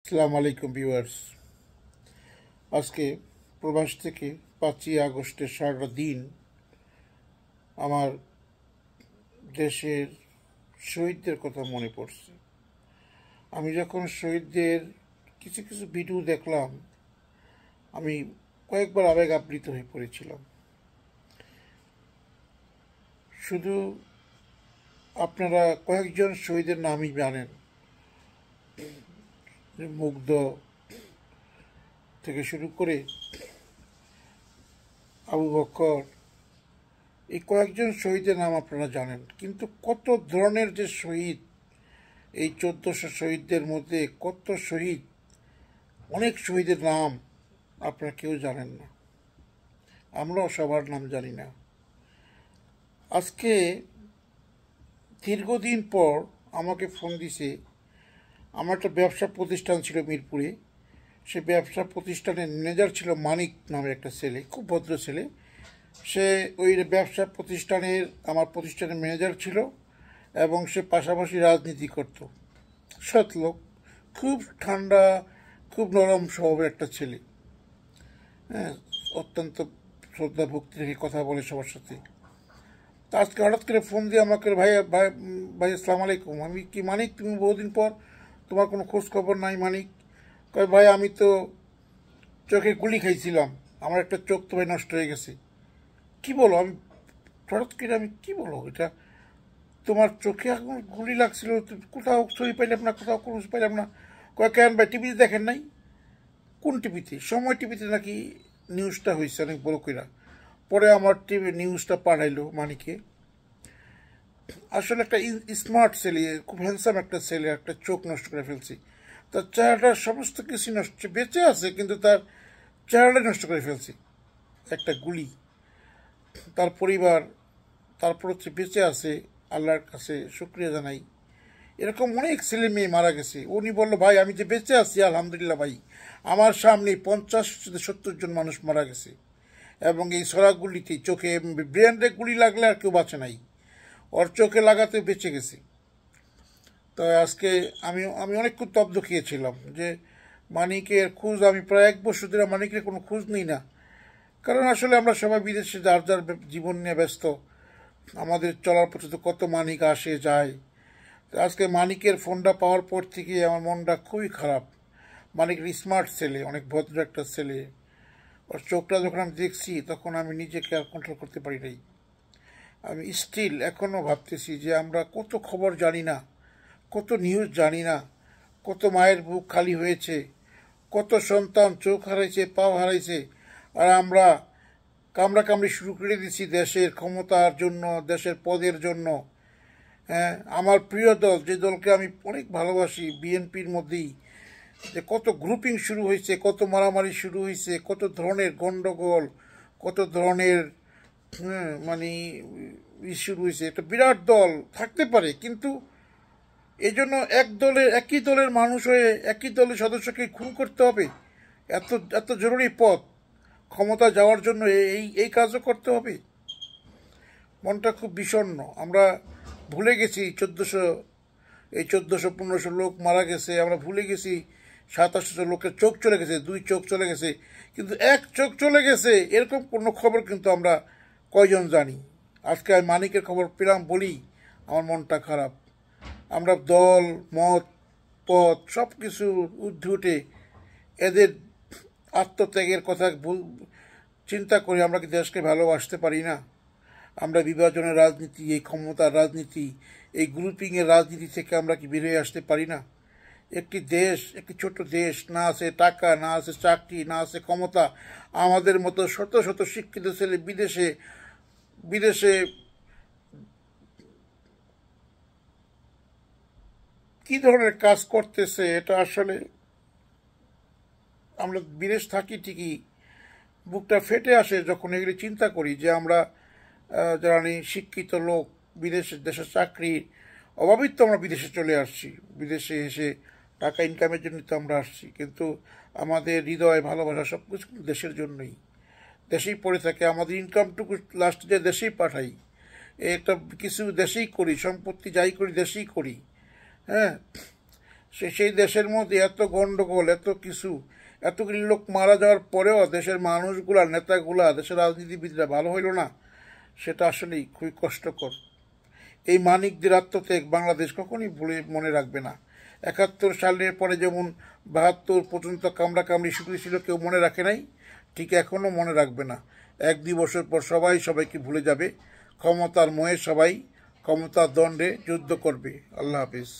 আসসালামু আলাইকুম ভিউয়ার্স। আজকে প্রবাস থেকে 5ই আগস্টের সারাটা দিন আমার দেশের শহীদদের কথা মনে পড়ছে। আমি যখন শহীদদের কিছু কিছু ভিডিও দেখলাম, আমি কয়েকবার আবেগ আপ্লুত হয়ে পড়েছিলাম। শুধু আপনারা কয়েকজন শহীদের নামই জানেন, মুগ্ধ থেকে শুরু করে আবু বকর, এই কয়েকজন শহীদের নাম আপনারা জানেন, কিন্তু কত ধরনের যে শহীদ, এই 1400 শহীদদের মধ্যে কত শহীদ, অনেক শহীদের নাম আপনারা কেউ জানেন না, আমরাও সবার নাম জানি না। আজকে দীর্ঘদিন পর আমাকে ফোন দিছে। আমার একটা ব্যবসা প্রতিষ্ঠান ছিল মিরপুরে, সে ব্যবসা প্রতিষ্ঠানের ম্যানেজার ছিল মানিক নামের একটা ছেলে, খুব ভদ্র ছেলে। সে ওই ব্যবসা প্রতিষ্ঠানের আমার প্রতিষ্ঠানের ম্যানেজার ছিল এবং সে পাশাপাশি রাজনীতি করত। সৎ লোক, খুব ঠান্ডা, খুব নরম স্বভাবের একটা ছেলে। হ্যাঁ, অত্যন্ত শ্রদ্ধা ভক্তি রেখে কথা বলে সবার সাথে। তা আজকে হঠাৎ করে ফোন দিয়ে আমাকে, ভাই ভাই ভাই আসসালামু আলাইকুম। আমি কি মানিক, তুমি বহুদিন পর, তোমার কোনো খোঁজ খবর নাই? মানিক কয়, ভাই আমি তো চোখে গুলি খাইছিলাম, আমার একটা চোখ তো ভাই নষ্ট হয়ে গেছে। কি বলো? আমি হঠাৎ করে, আমি কি বলো এটা, তোমার চোখে এখন গুলি লাগছিল, কোথাও সই পাইলাম না, কোথাও কোনো পাইলাম না। কয় কেন ভাই, টিভিতে দেখেন নাই? কোন টিভিতে? সময় টিভিতে নাকি নিউজটা হয়েছে অনেক বড় কইরা। পরে আমার টিভি নিউজটা পাঠাইলো মানিকে। আসলে একটা স্মার্ট ছেলে, খুব হ্যান্ডসাম একটা ছেলে, একটা চোখ নষ্ট করে ফেলছি। তার চেহারাটার সমস্ত কিছু নষ্ট, বেঁচে আছে কিন্তু তার চেহারাটাই নষ্ট করে ফেলছি একটা গুলি। তার পরিবার তারপর হচ্ছে বেঁচে আছে, আল্লাহর কাছে শুক্রিয়া জানাই। এরকম অনেক ছেলে মেয়ে মারা গেছে। উনি বললো, ভাই আমি যে বেঁচে আছি আলহামদুলিল্লাহ ভাই, আমার সামনে 50-70 জন মানুষ মারা গেছে এবং এই সরা গুলিতে চোখে ব্রেন্ডে গুলি লাগলে আর কেউ বাঁচে নাই, ওর চোখে লাগাতে বেঁচে গেছে। তো আজকে আমি আমি অনেক তব্দ খেয়েছিলাম যে মানিকের খোঁজ, আমি প্রায় 1 বছর ধরে মানিকের কোনো খোঁজ নিই না, কারণ আসলে আমরা সবাই বিদেশে যার যার জীবন নিয়ে ব্যস্ত। আমাদের চলার পথে তো কত মানিক আসে যায়। আজকে মানিকের ফোনটা পাওয়ার পর থেকে আমার মনটা খুবই খারাপ। মানিকের স্মার্ট ছেলে, অনেক ভদ্র একটা ছেলে। ওর চোখটা যখন আমি দেখছি তখন আমি নিজেকে আর কন্ট্রোল করতে পারি নাই। আমি স্টিল এখনও ভাবতেছি যে আমরা কত খবর জানি না, কত নিউজ জানি না, কত মায়ের বুক খালি হয়েছে, কত সন্তান চোখ হারাইছে, পাও হারাইছে, আর আমরা কামড়াকামড়ি শুরু করে দিচ্ছি দেশের ক্ষমতার জন্য, দেশের পদের জন্য। হ্যাঁ, আমার প্রিয় দল, যে দলকে আমি অনেক ভালোবাসি, বিএনপির মধ্যেই যে কত গ্রুপিং শুরু হয়েছে, কত মারামারি শুরু হয়েছে, কত ধরনের গণ্ডগোল, কত ধরনের মানে শুরু হয়েছে। একটা বিরাট দল থাকতে পারে, কিন্তু এই জন্য একই দলের মানুষ হয়ে একই দলের সদস্যকে খুন করতে হবে? এত এত জরুরি পথ, ক্ষমতা যাওয়ার জন্য এই এই কাজও করতে হবে? মনটা খুব বিষণ্ণ। আমরা ভুলে গেছি 1400-1500 লোক মারা গেছে, আমরা ভুলে গেছি 2700 লোকের চোখ চলে গেছে, 2 চোখ চলে গেছে, কিন্তু 1 চোখ চলে গেছে এরকম কোনো খবর কিন্তু আমরা কয়জন জানি? আজকে আমি মানিকের খবর পেলাম বলি আমার মনটা খারাপ। আমরা দল মত পথ সব কিছু ঊর্ধ্বে উঠে এদের আত্মত্যাগের কথা চিন্তা করে আমরা কি দেশকে ভালোবাসতে পারি না? আমরা বিভাজনের রাজনীতি, এই ক্ষমতার রাজনীতি, এই গ্রুপিংয়ের রাজনীতি থেকে আমরা কি বেরিয়ে আসতে পারি না? একটি দেশ, একটি ছোট দেশ, না আছে টাকা, না আছে চাকরি, না আছে ক্ষমতা, আমাদের মতো শত শত শিক্ষিত ছেলে বিদেশে বিদেশে কি ধরনের কাজ করতেছে, এটা আসলে আমরা বিদেশ থাকি ঠিকই, বুকটা ফেটে আসে যখন এগুলি চিন্তা করি যে আমরা যারা শিক্ষিত লোক, বিদেশের দেশের চাকরির অভাবেই তো আমরা বিদেশে চলে আসছি, বিদেশে এসে টাকা ইনকামের জন্য তো আমরা আসছি, কিন্তু আমাদের হৃদয় ভালোবাসা সব কিছু দেশের জন্যই, দেশেই পড়ে থাকে। আমাদের ইনকামটুকু লাস্টে যে দেশেই পাঠাই, একটা কিছু দেশেই করি, সম্পত্তি যাই করি দেশেই করি। হ্যাঁ, সেই দেশের মধ্যে এত গণ্ডগোল, এত কিছু, এতগুলি লোক মারা যাওয়ার পরেও দেশের মানুষগুলা, নেতাগুলা, দেশের রাজনীতিবিদরা ভালো হইল না, সেটা আসলেই খুবই কষ্টকর। এই মানিকদের আত্মত্যাগ বাংলাদেশ কখনই ভুলে মনে রাখবে না। 71 সালের পরে যেমন 72 পর্যন্ত কামড়াকামড়ি শুরু ছিল, কেউ মনে রাখে নাই, ঠিক এখনও মনে রাখবে না। 1-2 বছর পর সবাই সবাইকে ভুলে যাবে। ক্ষমতার মোহে সবাই ক্ষমতার দণ্ডে যুদ্ধ করবে। আল্লাহ হাফিজ।